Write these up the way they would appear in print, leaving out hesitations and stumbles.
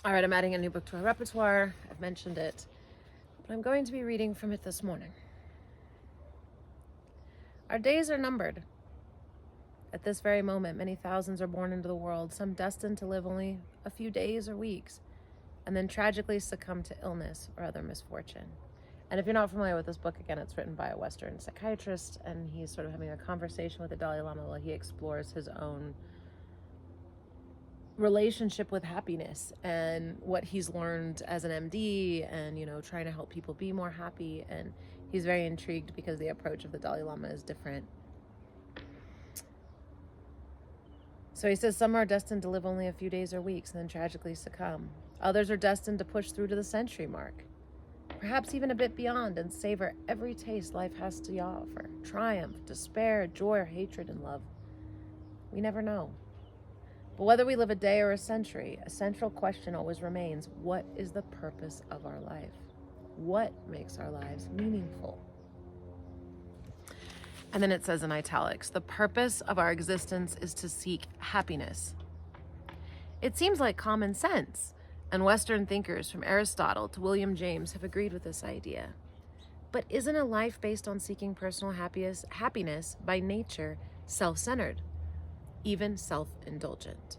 All right, I'm adding a new book to our repertoire. I've mentioned it, but I'm going to be reading from it this morning. Our days are numbered. At this very moment, many thousands are born into the world, some destined to live only a few days or weeks, and then tragically succumb to illness or other misfortune. And if you're not familiar with this book, again, it's written by a Western psychiatrist, and he's sort of having a conversation with the Dalai Lama while he explores his own relationship with happiness and what he's learned as an MD and, trying to help people be more happy. And he's very intrigued because the approach of the Dalai Lama is different. So he says some are destined to live only a few days or weeks and then tragically succumb. Others are destined to push through to the century mark, perhaps even a bit beyond, and savor every taste life has to offer. Triumph, despair, joy, or hatred and love. We never know. But whether we live a day or a century, a central question always remains: what is the purpose of our life? What makes our lives meaningful? And then it says in italics, the purpose of our existence is to seek happiness. It seems like common sense, and Western thinkers from Aristotle to William James have agreed with this idea. But isn't a life based on seeking personal happiness by nature self-centered, even self-indulgent?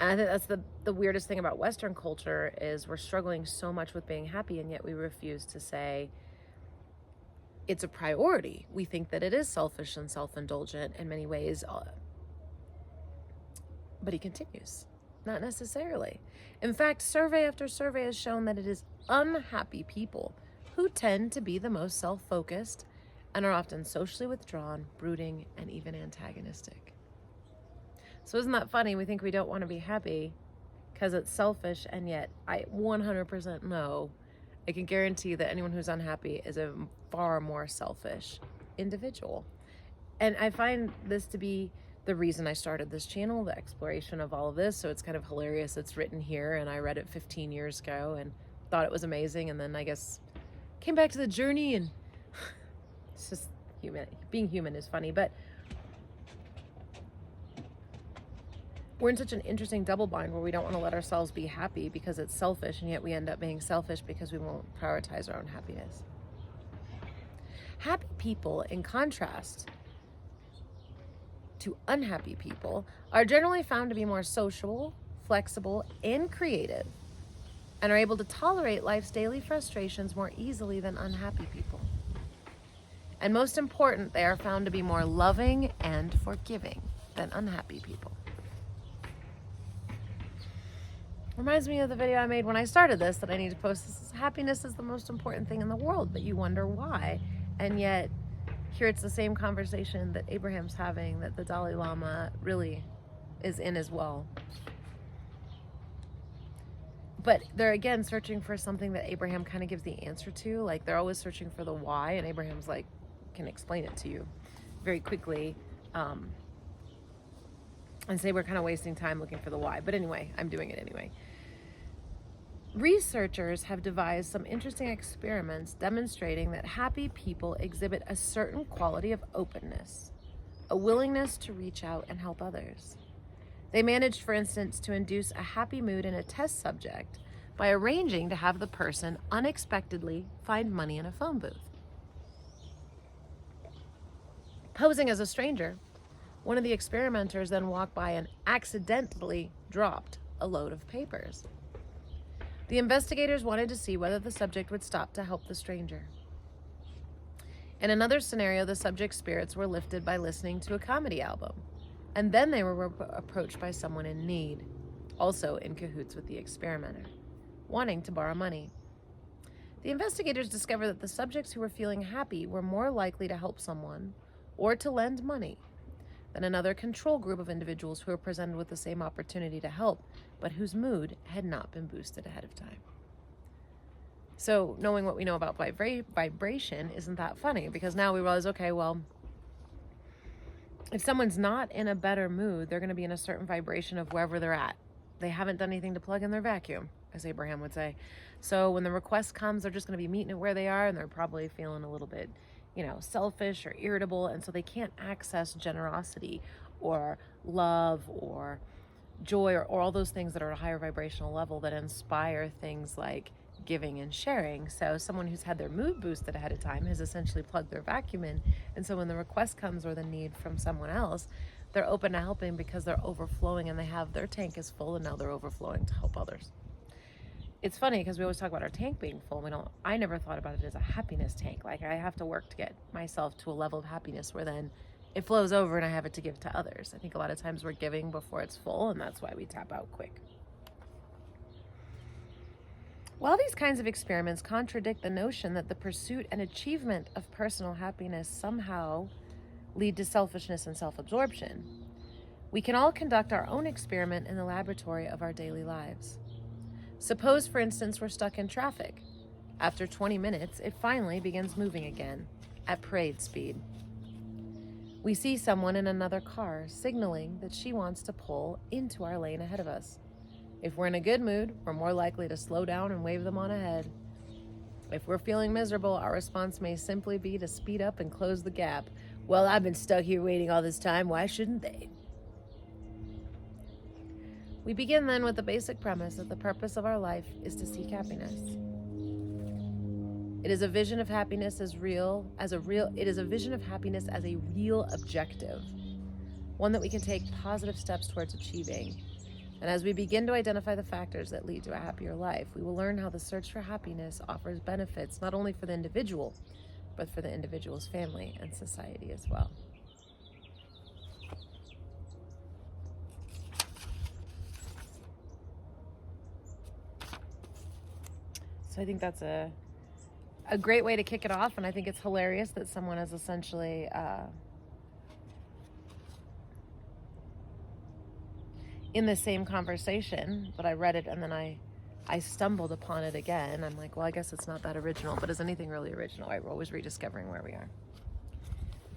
And I think that's the weirdest thing about Western culture is we're struggling so much with being happy, and yet we refuse to say it's a priority. We think that it is selfish and self-indulgent in many ways. But he continues, not necessarily. In fact, survey after survey has shown that it is unhappy people who tend to be the most self-focused and are often socially withdrawn, brooding, and even antagonistic. So isn't that funny? We think we don't want to be happy because it's selfish, and yet I 100% know, I can guarantee that anyone who's unhappy is a far more selfish individual. And I find this to be the reason I started this channel, the exploration of all of this. So it's kind of hilarious. It's written here, and I read it 15 years ago and thought it was amazing. And then I guess came back to the journey, and it's just human. Being human is funny, but we're in such an interesting double bind where we don't want to let ourselves be happy because it's selfish, and yet we end up being selfish because we won't prioritize our own happiness. Happy people, in contrast to unhappy people, are generally found to be more sociable, flexible, and creative, and are able to tolerate life's daily frustrations more easily than unhappy people. And most important, they are found to be more loving and forgiving than unhappy people. Reminds me of the video I made when I started this, that I need to post this. Happiness is the most important thing in the world, but you wonder why. And yet, here it's the same conversation that Abraham's having, that the Dalai Lama really is in as well. But they're again searching for something that Abraham kind of gives the answer to. Like, they're always searching for the why, and Abraham's like, can explain it to you very quickly. And say we're kind of wasting time looking for the why. But anyway, I'm doing it anyway. Researchers have devised some interesting experiments demonstrating that happy people exhibit a certain quality of openness, a willingness to reach out and help others. They managed, for instance, to induce a happy mood in a test subject by arranging to have the person unexpectedly find money in a phone booth. Posing as a stranger, one of the experimenters then walked by and accidentally dropped a load of papers. The investigators wanted to see whether the subject would stop to help the stranger. In another scenario, the subject's spirits were lifted by listening to a comedy album, and then they were approached by someone in need, also in cahoots with the experimenter, wanting to borrow money. The investigators discovered that the subjects who were feeling happy were more likely to help someone or to lend money than another control group of individuals who were presented with the same opportunity to help, but whose mood had not been boosted ahead of time. So knowing what we know about vibration, isn't that funny? Because now we realize, okay, well, if someone's not in a better mood, they're going to be in a certain vibration of wherever they're at. They haven't done anything to plug in their vacuum, as Abraham would say. So when the request comes, they're just going to be meeting it where they are, and they're probably feeling a little bit selfish or irritable, and so they can't access generosity or love or joy, or all those things that are at a higher vibrational level that inspire things like giving and sharing. So someone who's had their mood boosted ahead of time has essentially plugged their vacuum in. And so when the request comes or the need from someone else, they're open to helping because they're overflowing and they have their tank is full, and now they're overflowing to help others. It's funny because we always talk about our tank being full. I never thought about it as a happiness tank. Like, I have to work to get myself to a level of happiness where then it flows over and I have it to give to others. I think a lot of times we're giving before it's full, and that's why we tap out quick. While these kinds of experiments contradict the notion that the pursuit and achievement of personal happiness somehow lead to selfishness and self-absorption, we can all conduct our own experiment in the laboratory of our daily lives. Suppose, for instance, we're stuck in traffic. After 20 minutes, it finally begins moving again, at parade speed. We see someone in another car signaling that she wants to pull into our lane ahead of us. If we're in a good mood, we're more likely to slow down and wave them on ahead. If we're feeling miserable, our response may simply be to speed up and close the gap. Well, I've been stuck here waiting all this time, why shouldn't they? We begin then with the basic premise that the purpose of our life is to seek happiness. It is a vision of happiness as a real objective, one that we can take positive steps towards achieving. And as we begin to identify the factors that lead to a happier life, we will learn how the search for happiness offers benefits not only for the individual, but for the individual's family and society as well. So I think that's a great way to kick it off, and I think it's hilarious that someone has essentially in the same conversation, but I read it and then I stumbled upon it again. I'm like, well, I guess it's not that original, but is anything really original? Right? We're always rediscovering where we are.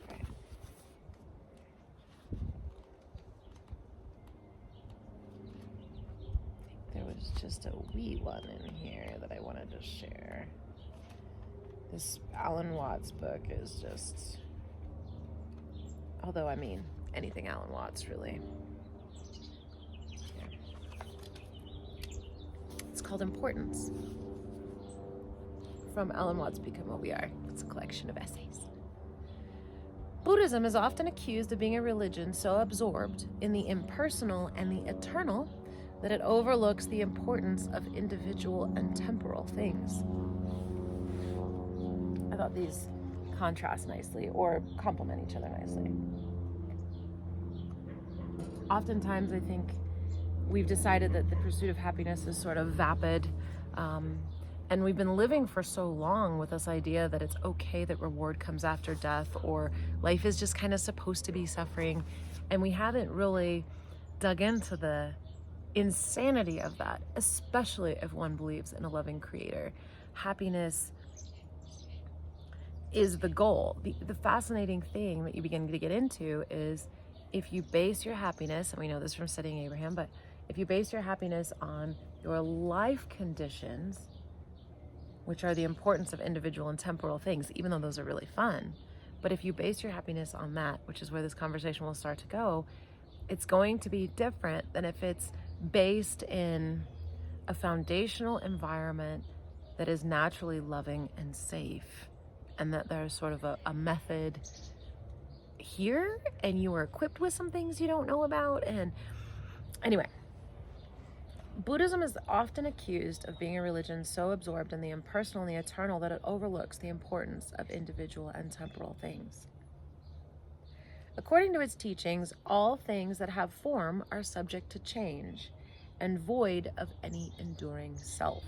Okay. I think there was just a wee one in here that I wanted to share. This Alan Watts book is just, although I mean, anything Alan Watts really. It's called Importance. From Alan Watts' Become What We Are. It's a collection of essays. Buddhism is often accused of being a religion so absorbed in the impersonal and the eternal that it overlooks the importance of individual and temporal things. I thought these contrast nicely or complement each other nicely. Oftentimes, I think we've decided that the pursuit of happiness is sort of vapid, and we've been living for so long with this idea that it's okay that reward comes after death, or life is just kind of supposed to be suffering, and we haven't really dug into the insanity of that, especially if one believes in a loving creator. Happiness is the goal. The fascinating thing that you begin to get into is if you base your happiness, and we know this from studying Abraham, but if you base your happiness on your life conditions, which are the importance of individual and temporal things, even though those are really fun, but if you base your happiness on that, which is where this conversation will start to go, it's going to be different than if it's based in a foundational environment that is naturally loving and safe, and that there's sort of a method here, and you are equipped with some things you don't know about. And anyway, Buddhism is often accused of being a religion so absorbed in the impersonal and the eternal that it overlooks the importance of individual and temporal things. According to its teachings, all things that have form are subject to change and void of any enduring self.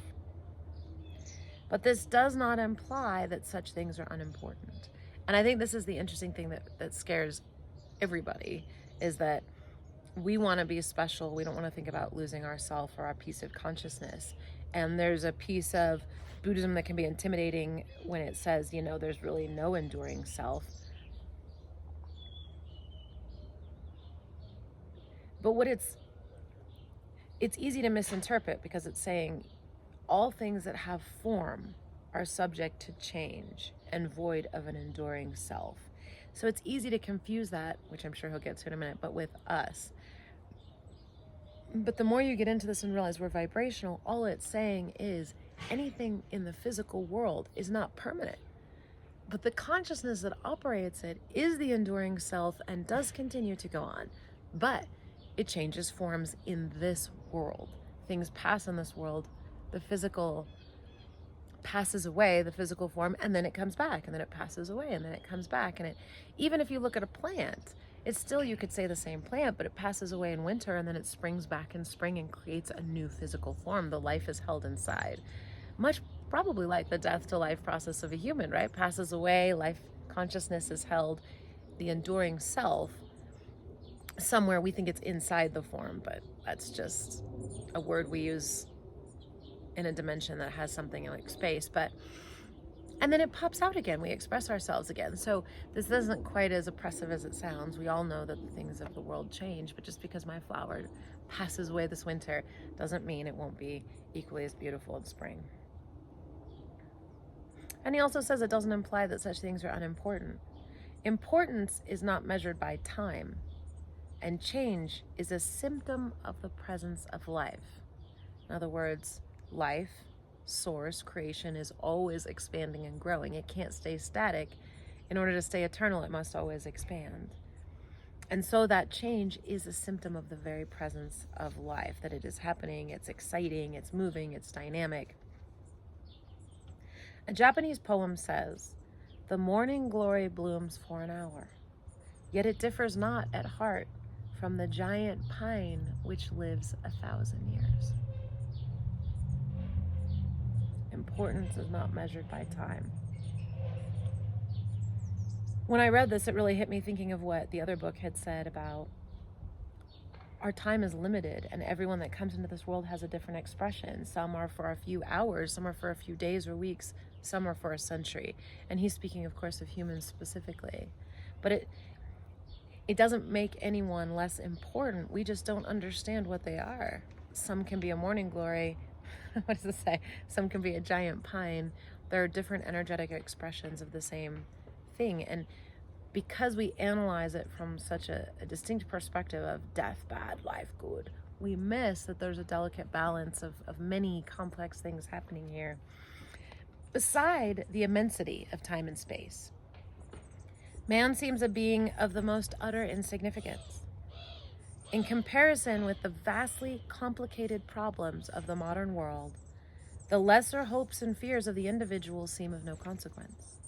But this does not imply that such things are unimportant. And I think this is the interesting thing that scares everybody, is that we want to be special. We don't want to think about losing ourself or our piece of consciousness. And there's a piece of Buddhism that can be intimidating when it says, there's really no enduring self. But it's easy to misinterpret, because it's saying all things that have form are subject to change and void of an enduring self. So it's easy to confuse that, which I'm sure he'll get to in a minute, but with us. But the more you get into this and realize we're vibrational, all it's saying is anything in the physical world is not permanent. But the consciousness that operates it is the enduring self and does continue to go on. But it changes forms in this world. Things pass in this world. The physical passes away, the physical form, and then it comes back, and then it passes away, and then it comes back. And it, even if you look at a plant, it's still, you could say, the same plant, but it passes away in winter, and then it springs back in spring and creates a new physical form. The life is held inside. Much probably like the death to life process of a human, right? Passes away, life consciousness is held, the enduring self, somewhere we think it's inside the form, but that's just a word we use in a dimension that has something like space. But and then it pops out again, we express ourselves again. So this isn't quite as oppressive as it sounds. We all know that the things of the world change, but just because my flower passes away this winter doesn't mean it won't be equally as beautiful in spring. And he also says it doesn't imply that such things are unimportant. Importance is not measured by time, and change is a symptom of the presence of life. In other words, life, source, creation is always expanding and growing. It can't stay static. In order to stay eternal, it must always expand. And so that change is a symptom of the very presence of life, that it is happening, it's exciting, it's moving, it's dynamic. A Japanese poem says, "The morning glory blooms for an hour, yet it differs not at heart from the giant pine which lives 1,000 years." Importance is not measured by time. When I read this, it really hit me thinking of what the other book had said about our time is limited, and everyone that comes into this world has a different expression. Some are for a few hours, some are for a few days or weeks, some are for a century. And he's speaking, of course, of humans specifically. But it doesn't make anyone less important. We just don't understand what they are. Some can be a morning glory. What does it say? Some can be a giant pine. There are different energetic expressions of the same thing. And because we analyze it from such a distinct perspective of death bad, life good, we miss that there's a delicate balance of many complex things happening here. Beside the immensity of time and space, man seems a being of the most utter insignificance. In comparison with the vastly complicated problems of the modern world, the lesser hopes and fears of the individual seem of no consequence.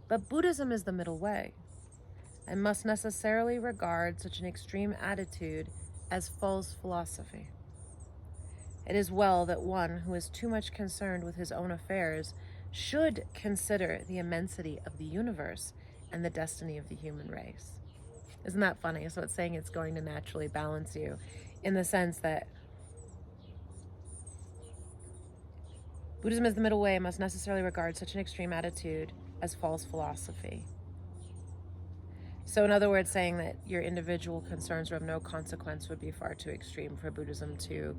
But Buddhism is the middle way, and must necessarily regard such an extreme attitude as false philosophy. It is well that one who is too much concerned with his own affairs should consider the immensity of the universe and the destiny of the human race. Isn't that funny? So it's saying it's going to naturally balance you in the sense that Buddhism is the middle way and must necessarily regard such an extreme attitude as false philosophy. So in other words, saying that your individual concerns are of no consequence would be far too extreme for Buddhism to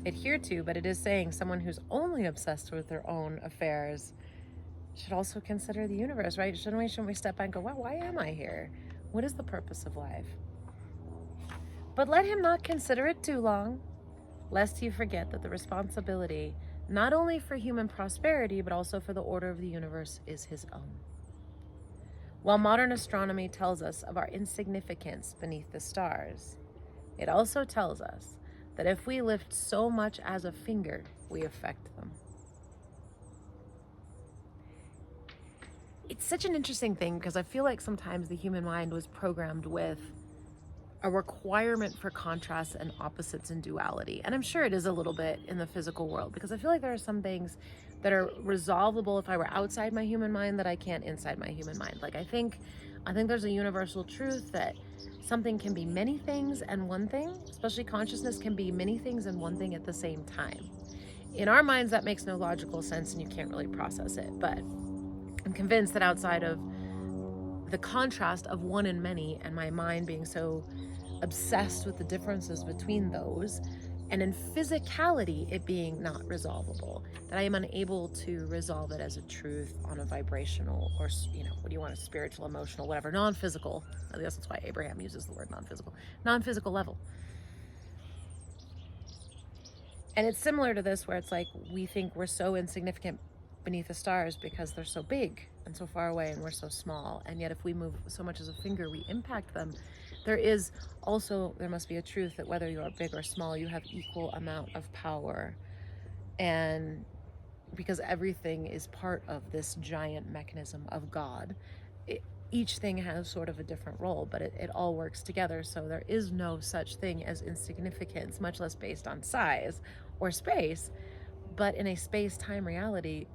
adhere to, but it is saying someone who's only obsessed with their own affairs should also consider the universe, right? Shouldn't we step back and go, wow, why am I here? What is the purpose of life? But let him not consider it too long, lest he forget that the responsibility, not only for human prosperity, but also for the order of the universe, is his own. While modern astronomy tells us of our insignificance beneath the stars, it also tells us that if we lift so much as a finger, we affect them. It's such an interesting thing because I feel like sometimes the human mind was programmed with a requirement for contrasts and opposites and duality. And I'm sure it is a little bit in the physical world, because I feel like there are some things that are resolvable if I were outside my human mind that I can't inside my human mind. Like I think there's a universal truth that something can be many things and one thing, especially consciousness can be many things and one thing at the same time. In our minds, that makes no logical sense and you can't really process it. But I'm convinced that outside of the contrast of one and many, and my mind being so obsessed with the differences between those, and in physicality it being not resolvable, that I am unable to resolve it as a truth on a vibrational, or what do you want, a spiritual, emotional, whatever, non-physical, I guess that's why Abraham uses the word non-physical level. And it's similar to this, where it's like we think we're so insignificant beneath the stars because they're so big and so far away and we're so small, and yet if we move so much as a finger we impact them. There must be a truth that whether you are big or small, you have equal amount of power, and because everything is part of this giant mechanism of God, each thing has sort of a different role, but it all works together. So there is no such thing as insignificance, much less based on size or space, but in a space-time reality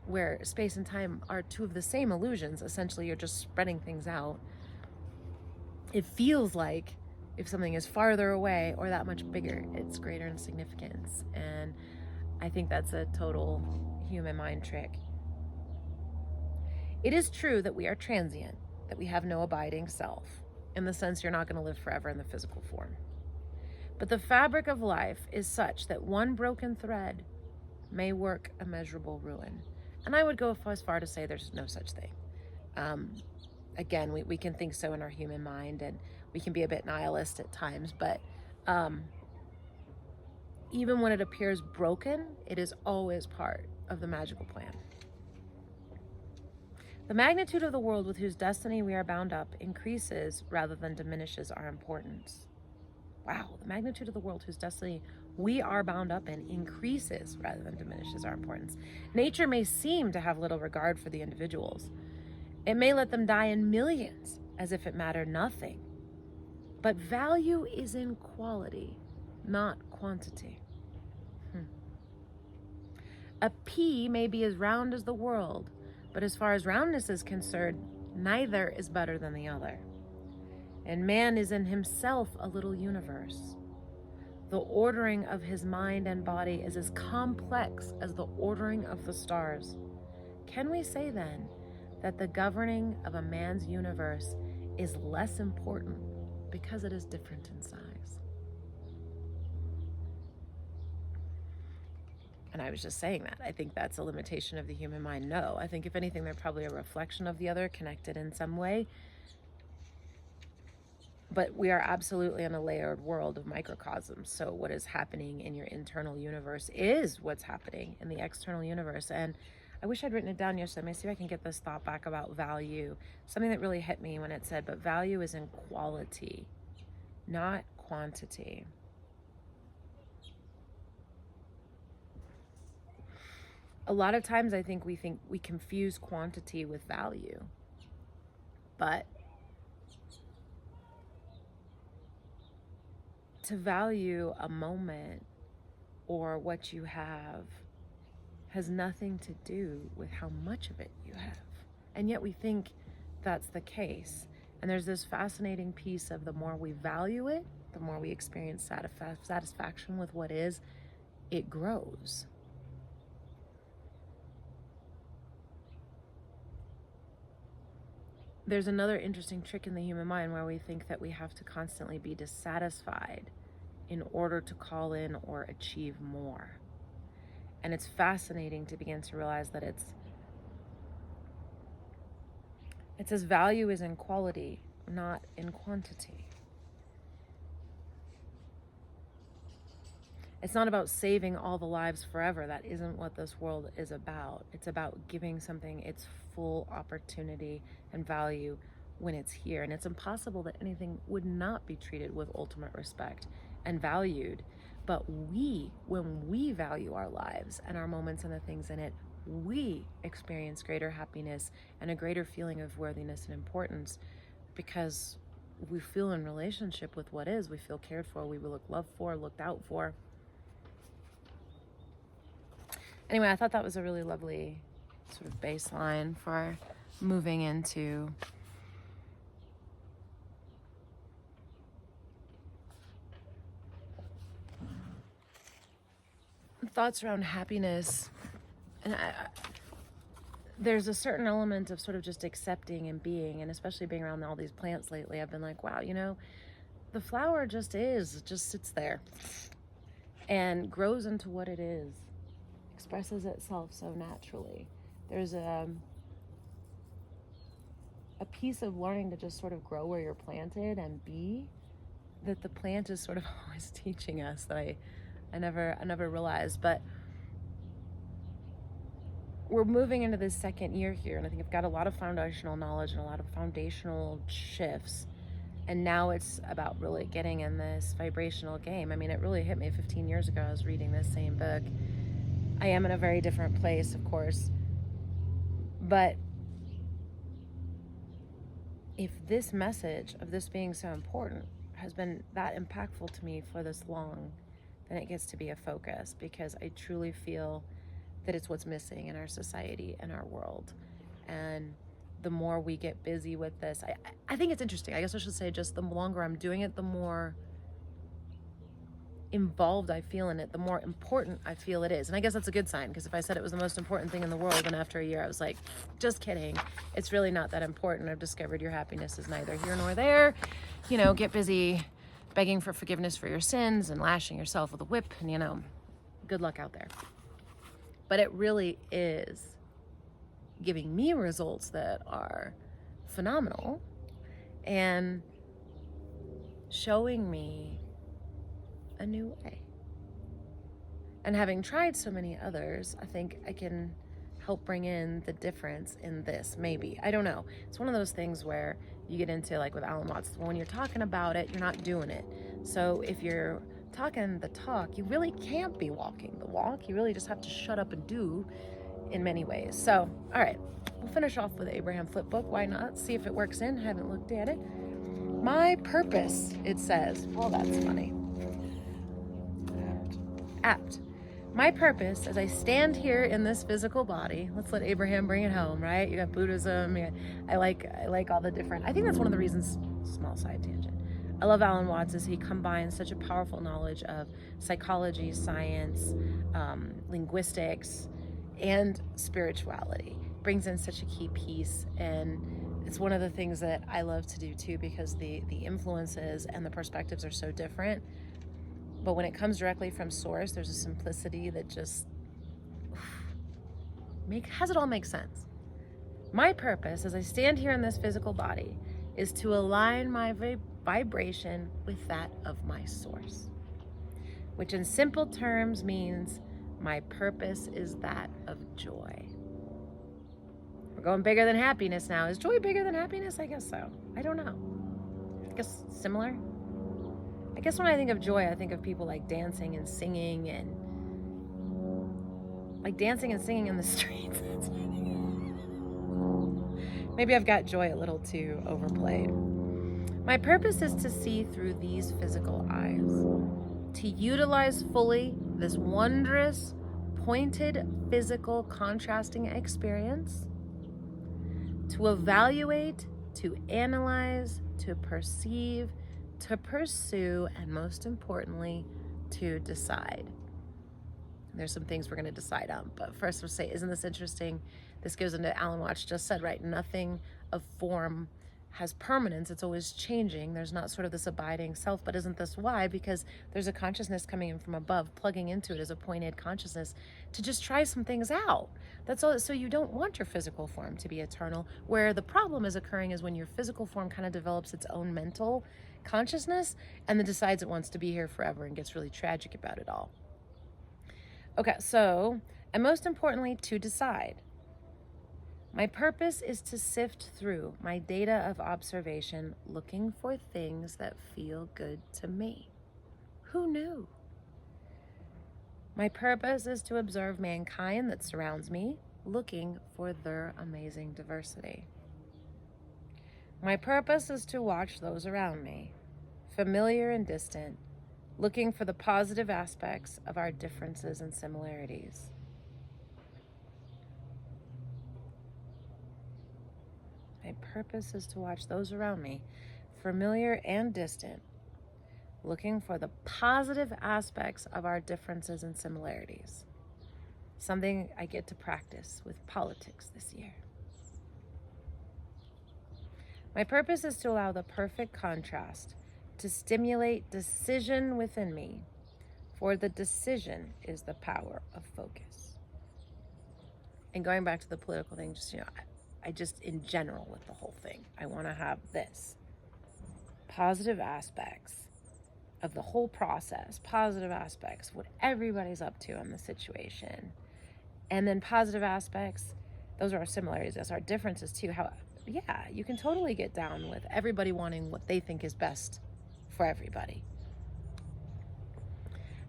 where space and time are two of the same illusions, essentially you're just spreading things out, it feels like if something is farther away or that much bigger, it's greater in significance. And I think that's a total human mind trick. It is true that we are transient, that we have no abiding self, in the sense you're not going to live forever in the physical form. But the fabric of life is such that one broken thread may work immeasurable ruin. And I would go as far to say there's no such thing. Again, we can think so in our human mind, and we can be a bit nihilist at times, but even when it appears broken, it is always part of the magical plan. The magnitude of the world with whose destiny we are bound up increases rather than diminishes our importance. Wow, the magnitude of the world whose destiny we are bound up in increases rather than diminishes our importance. Nature may seem to have little regard for the individuals. It may let them die in millions as if it mattered nothing. But value is in quality, not quantity. A pea may be as round as the world, but as far as roundness is concerned, neither is better than the other. And man is in himself a little universe. The ordering of his mind and body is as complex as the ordering of the stars. Can we say then that the governing of a man's universe is less important because it is different in size? And I was just saying that. I think that's a limitation of the human mind. No, I think if anything, they're probably a reflection of the other, connected in some way. But we are absolutely in a layered world of microcosms. So what is happening in your internal universe is what's happening in the external universe. And I wish I'd written it down yesterday. Let me see if I can get this thought back about value. Something that really hit me when it said, but value is in quality, not quantity. A lot of times I think we confuse quantity with value. But to value a moment or what you have has nothing to do with how much of it you have. And yet we think that's the case. And there's this fascinating piece of the more we value it, the more we experience satisfaction with what is, it grows. There's another interesting trick in the human mind where we think that we have to constantly be dissatisfied in order to call in or achieve more. And it's fascinating to begin to realize that it says value is in quality, not in quantity. It's not about saving all the lives forever. That isn't what this world is about. It's about giving something its full opportunity and value when it's here. And it's impossible that anything would not be treated with ultimate respect and valued. But when we value our lives and our moments and the things in it, we experience greater happiness and a greater feeling of worthiness and importance, because we feel in relationship with what is. We feel cared for, we look loved for, looked out for. Anyway, I thought that was a really lovely sort of baseline for moving into thoughts around happiness. And there's a certain element of sort of just accepting and being, and especially being around all these plants lately, I've been like, wow, the flower just is, it just sits there and grows into what it is, expresses itself so naturally. There's a piece of learning to just sort of grow where you're planted and be, that the plant is sort of always teaching us, that I never realized. But we're moving into this second year here, and I think I've got a lot of foundational knowledge and a lot of foundational shifts. And now it's about really getting in this vibrational game. I mean, it really hit me 15 years ago. I was reading this same book. I am in a very different place, of course. But if this message of this being so important has been that impactful to me for this long, then it gets to be a focus, because I truly feel that it's what's missing in our society and our world. And the more we get busy with this, I think it's interesting. I guess I should say, just the longer I'm doing it, the more involved I feel in it, the more important I feel it is. And I guess that's a good sign, because if I said it was the most important thing in the world, then after a year I was like, just kidding. It's really not that important. I've discovered your happiness is neither here nor there. You know, get busy begging for forgiveness for your sins and lashing yourself with a whip, and, you know, good luck out there. But it really is giving me results that are phenomenal and showing me a new way. And having tried so many others, I think I can help bring in the difference in this, maybe. I don't know. It's one of those things where you get into, like with Alan Watts, when you're talking about it, you're not doing it. So if you're talking the talk, you really can't be walking the walk. You really just have to shut up and do in many ways. So, all right, we'll finish off with Abraham Flipbook. Why not? See if it works in. Haven't looked at it. My purpose, it says. Well, that's funny. Apt. My purpose, as I stand here in this physical body, let's let Abraham bring it home, right? You got Buddhism. I like all the different. I think that's one of the reasons. Small side tangent. I love Alan Watts, is he combines such a powerful knowledge of psychology, science, linguistics, and spirituality. Brings in such a key piece, and it's one of the things that I love to do too, because the influences and the perspectives are so different. But when it comes directly from source, there's a simplicity that just has it all make sense. My purpose, as I stand here in this physical body, is to align my vibration with that of my source, which in simple terms means my purpose is that of joy. We're going bigger than happiness now. Is joy bigger than happiness? I guess so. I don't know. I guess similar. I guess when I think of joy, I think of people like dancing and singing, and like dancing and singing in the streets. Maybe I've got joy a little too overplayed. My purpose is to see through these physical eyes, to utilize fully this wondrous, pointed, physical, contrasting experience, to evaluate, to analyze, to perceive, to pursue, and most importantly, to decide. There's some things we're going to decide on, but first we'll say, isn't this interesting? This goes into Alan Watts just said, right? Nothing of form has permanence. It's always changing. There's not sort of this abiding self, but isn't this why? Because there's a consciousness coming in from above, plugging into it as a pointed consciousness to just try some things out. That's all. So you don't want your physical form to be eternal. Where the problem is occurring is when your physical form kind of develops its own mental consciousness and then decides it wants to be here forever and gets really tragic about it all. Okay, so, and most importantly, to decide. My purpose is to sift through my data of observation, looking for things that feel good to me. Who knew? My purpose is to observe mankind that surrounds me, looking for their amazing diversity. My purpose is to watch those around me, familiar and distant, looking for the positive aspects of our differences and similarities. My purpose is to watch those around me, familiar and distant, looking for the positive aspects of our differences and similarities. Something I get to practice with politics this year. My purpose is to allow the perfect contrast to stimulate decision within me, for the decision is the power of focus. And going back to the political thing, just, I just, in general with the whole thing, I want to have this positive aspects of the whole process, positive aspects, what everybody's up to in the situation. And then positive aspects, those are our similarities, that's our differences too. How, yeah, you can totally get down with everybody wanting what they think is best for everybody.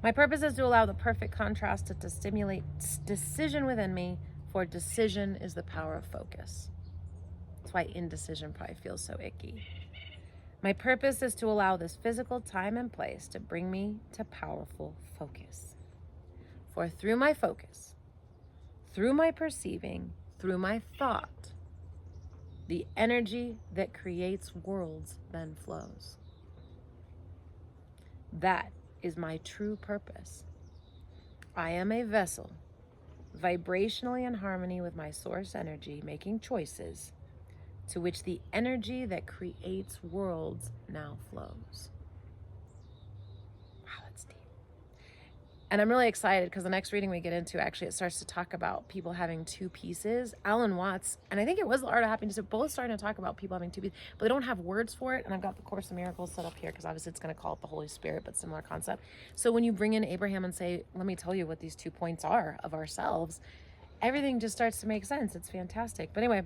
My purpose is to allow the perfect contrast to stimulate decision within me, for decision is the power of focus. That's why indecision probably feels so icky. My purpose is to allow this physical time and place to bring me to powerful focus. For through my focus, through my perceiving, through my thought, the energy that creates worlds then flows. That is my true purpose. I am a vessel, vibrationally in harmony with my source energy, making choices to which the energy that creates worlds now flows. Wow, that's deep. And I'm really excited because the next reading we get into, actually, it starts to talk about people having two pieces. Alan Watts, and I think it was The Art of Happiness, they're both starting to talk about people having two pieces, but they don't have words for it. And I've got the Course in Miracles set up here because obviously it's going to call it the Holy Spirit, but similar concept. So when you bring in Abraham and say, let me tell you what these 2 points are of ourselves, everything just starts to make sense. It's fantastic. But anyway,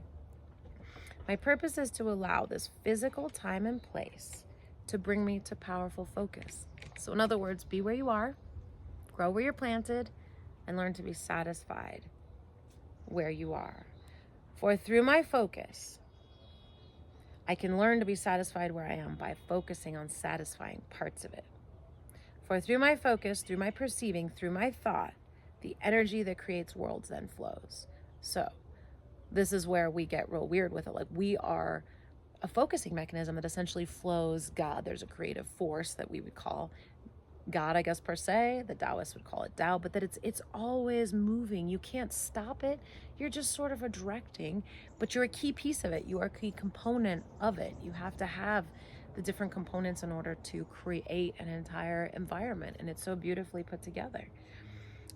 my purpose is to allow this physical time and place to bring me to powerful focus. So in other words, be where you are, grow where you're planted, and learn to be satisfied where you are. For through my focus, I can learn to be satisfied where I am by focusing on satisfying parts of it. For through my focus, through my perceiving, through my thought, the energy that creates worlds then flows. So this is where we get real weird with it. Like, we are a focusing mechanism that essentially flows God. There's a creative force that we would call God, I guess, per se. The Taoists would call it Tao, but that it's always moving. You can't stop it. You're just sort of a directing, but you're a key piece of it. You are a key component of it. You have to have the different components in order to create an entire environment, and it's so beautifully put together.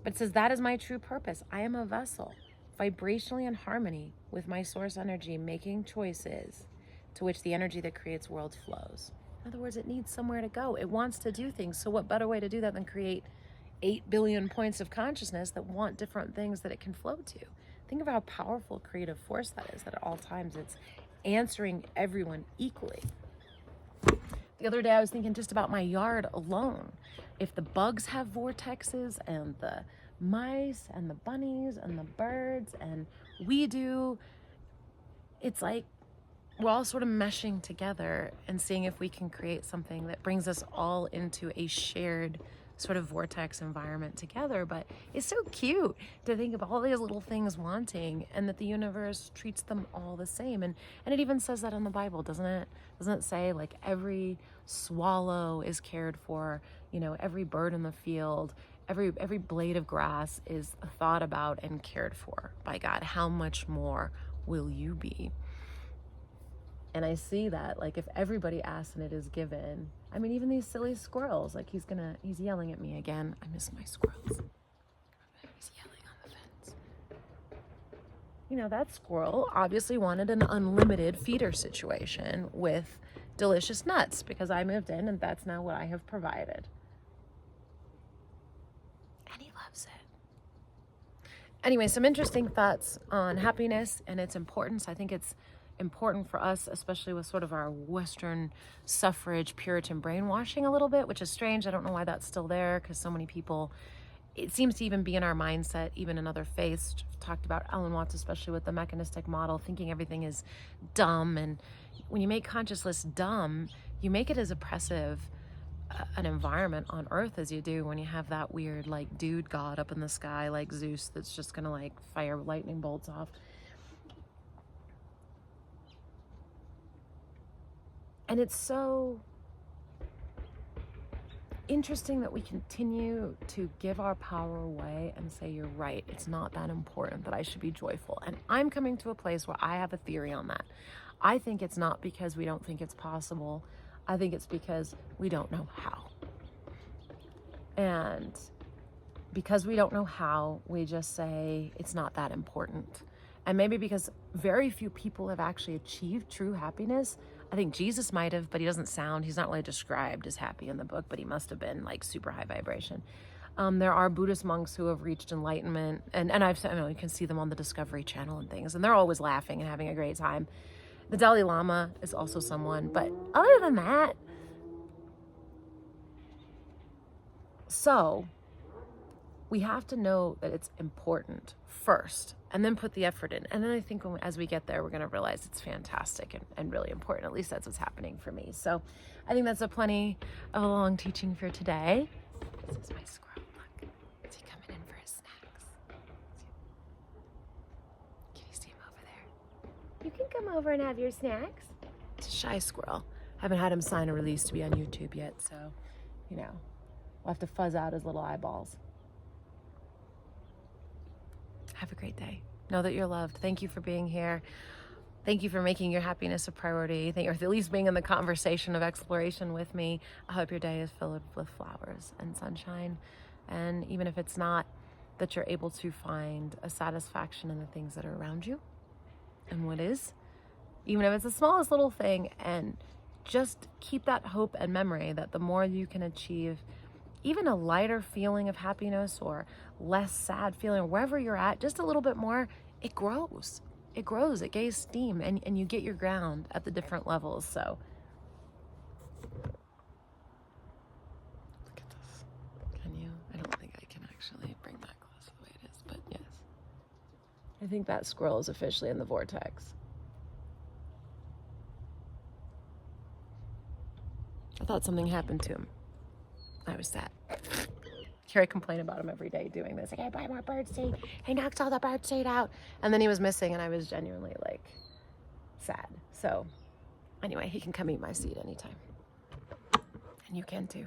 But it says, that is my true purpose. I am a vessel, vibrationally in harmony with my source energy, making choices to which the energy that creates worlds flows. In other words, it needs somewhere to go. It wants to do things. So what better way to do that than create 8 billion points of consciousness that want different things that it can flow to? Think of how powerful creative force that is, that at all times it's answering everyone equally. The other day I was thinking just about my yard alone. If the bugs have vortexes, and the mice and the bunnies and the birds, and we do, it's like we're all sort of meshing together and seeing if we can create something that brings us all into a shared sort of vortex environment together. But it's so cute to think of all these little things wanting, and that the universe treats them all the same. And it even says that in the Bible, doesn't it? Doesn't it say, like, every swallow is cared for, every bird in the field, every blade of grass is thought about and cared for by God. How much more will you be? And I see that, like, if everybody asks and it is given. I mean, even these silly squirrels, like, he's yelling at me again. I miss my squirrels. He's yelling on the fence. That squirrel obviously wanted an unlimited feeder situation with delicious nuts, because I moved in and that's now what I have provided. And he loves it. Anyway, some interesting thoughts on happiness and its importance. I think it's important for us, especially with sort of our Western suffrage Puritan brainwashing a little bit, which is strange. I don't know why that's still there, because so many people, it seems to even be in our mindset, even in other faiths. Talked about Alan Watts, especially with the mechanistic model, thinking everything is dumb. And when you make consciousness dumb, you make it as oppressive an environment on earth as you do when you have that weird, like, dude god up in the sky like Zeus that's just gonna, like, fire lightning bolts off. And it's so interesting that we continue to give our power away and say, you're right, it's not that important, that I should be joyful. And I'm coming to a place where I have a theory on that. I think it's not because we don't think it's possible. I think it's because we don't know how. And because we don't know how, we just say it's not that important. And maybe because very few people have actually achieved true happiness. I think Jesus might have, but he's not really described as happy in the book, but he must have been like super high vibration. There are Buddhist monks who have reached enlightenment, and you can see them on the Discovery Channel and things, and they're always laughing and having a great time. The Dalai Lama is also someone, but other than that, so we have to know that it's important first, and then put the effort in. And then I think as we get there, we're going to realize it's fantastic and really important. At least that's what's happening for me. So I think that's a plenty of a long teaching for today. This is my squirrel. Look, is he coming in for his snacks? Can you see him over there? You can come over and have your snacks. It's a shy squirrel. Haven't had him sign a release to be on YouTube yet, so, we'll have to fuzz out his little eyeballs. Have a great day. Know that you're loved. Thank you for being here. Thank you for making your happiness a priority. Or at least being in the conversation of exploration with me. I hope your day is filled with flowers and sunshine. And even if it's not, that you're able to find a satisfaction in the things that are around you and what is. Even if it's the smallest little thing. And just keep that hope and memory that the more you can achieve even a lighter feeling of happiness or less sad feeling, or wherever you're at, just a little bit more, it grows. It grows, it gains steam, and you get your ground at the different levels. So look at this. Can you? I don't think I can actually bring that close the way it is, but yes. I think that squirrel is officially in the vortex. I thought something happened to him. I was sad. Here I complain about him every day doing this. Like, I buy more birdseed. He knocks all the birdseed out. And then he was missing, and I was genuinely, sad. So, anyway, he can come eat my seed anytime. And you can too.